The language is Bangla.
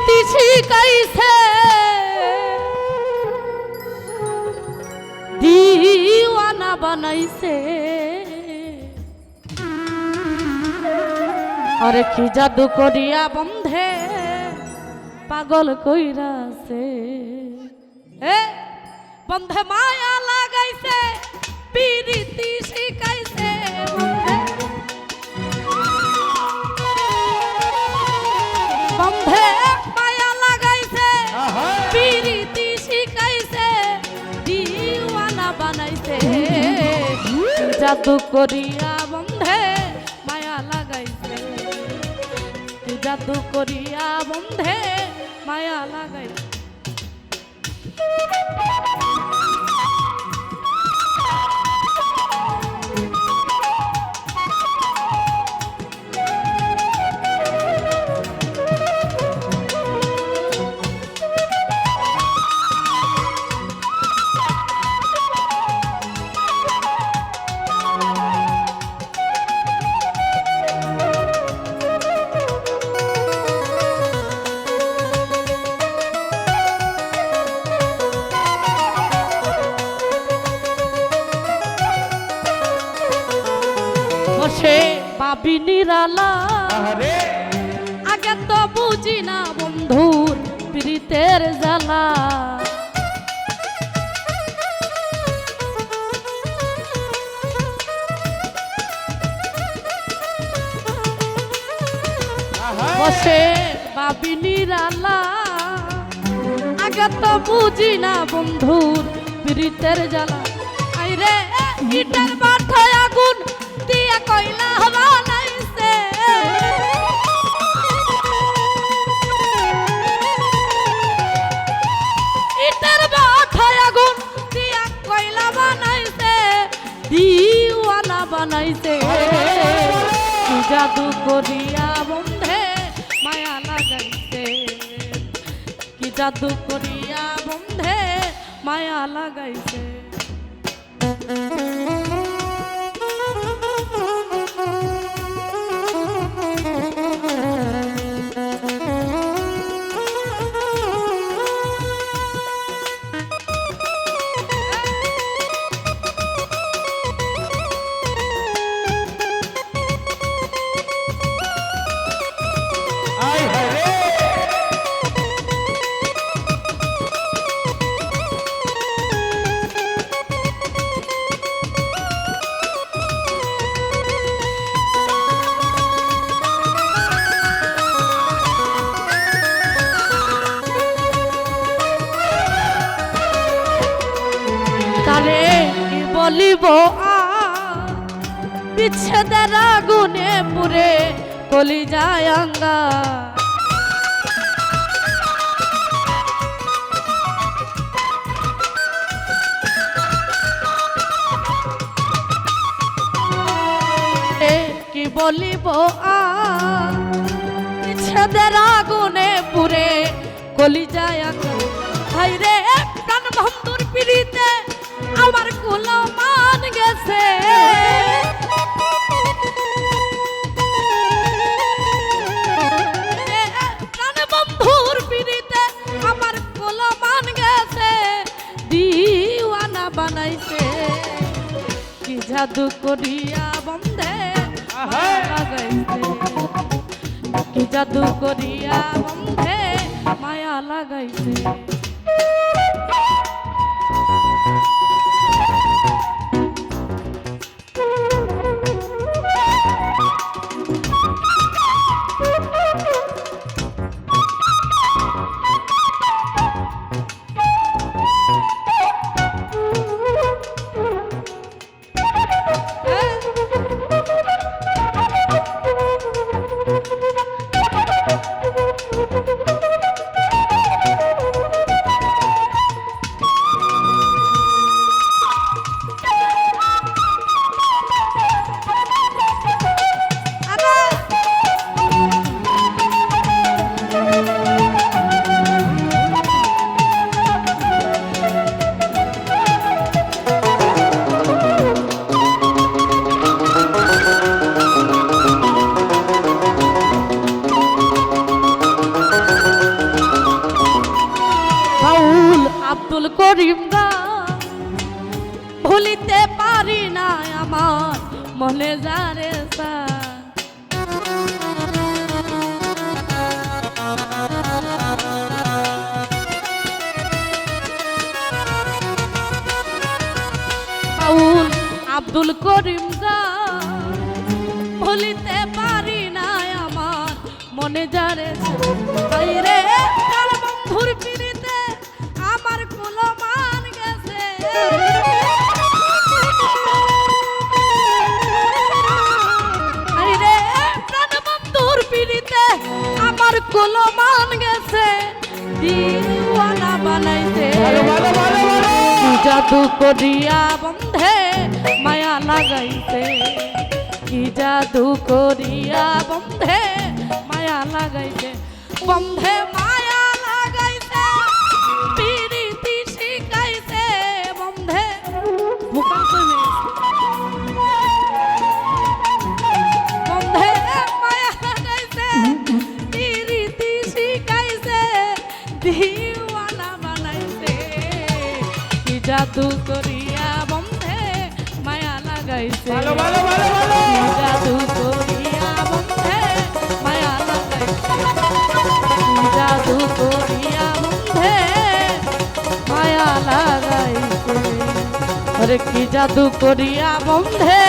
পিরিতি শিখাইছে দিওয়ানা বানাইছে আরে কি জাদু করিয়া বন্ধে পাগল কইরাছে এ বন্ধে মায়া লাগাইছে পিরিতি শিখাইছে বন্ধে মায়া লাগাইছে পিরিতি শিখাইছে দিওয়ানা বানাইছে জাদু করিয়া বন্ধে মায়া লাগাইছে জাদু করিয়া বন্ধে মায়া লাগাইছে বসে পাবি নিরালা আগে তো বুঝি না বন্ধুর প্রীতের জ্বালা বসে পাবি নিরালা আগে তো বুঝি না বন্ধুর প্রীতের জ্বালা আইরে ইটার মাথায় আগুন দিয়া কইলা বানাইছে ইটার মাথায় আগুন দিয়া কইলা বানাইছে দিওয়ানা বানাইছে কি জাদু করিয়া বন্ধে মায়া লাগাইছে কি জাদু করিয়া বন্ধে মায়া লাগাইছে তারে কি বলিব বিচ্ছেদের আগুনে পুরে কলি যায় আঙ্গা কি বলিব বিচ্ছেদের আগুনে পুরে কলি যায় আঙ্গা হাইরে প্রাণ বন্ধুর পিড়িতে আমার কুলো মান গেছে প্রাণ বন্ধুর পিড়িতে আমার কুলো মান গেছে দিওয়ানা বানাইছে কি জাদু করিয়া বন্ধে লাগাইছে কি জাদু করিয়া বন্ধে মায়া লাগাইছে আব্দুল করিম গা ভুলিতে পারি না আমার মনে যারে বাউল আব্দুল করিম গা ভুলিতে পারি না আমার মনে যারে রে কার বন্ধুর পিড়িতে আমার কুলো মান গেছে রে প্রাণ বন্ধুর পিড়িতে আমার কুলো মান গেছে দিওয়ানা বানাইতে কি জাদু করিয়া বন্ধে মায়া লাগাইতে কি জাদু করিয়া বন্ধে মায়া লাগাইতে বন্ধে মায়া লাগাইতে পিরিতি শিখাইতে বন্ধে বন্ধে মায়া লাগাইতে পিরিতি শিখাইতে দিওয়ানা বানাইতে কি জাদু করিয়া বন্ধে মায়া লাগাইছে কি জাদু করিয়া বন্ধে মায়া লাগাইছে কি জাদু করিয়া বন্ধে মায়া লাগাইছে ওরে কি জাদু করিয়া বন্ধে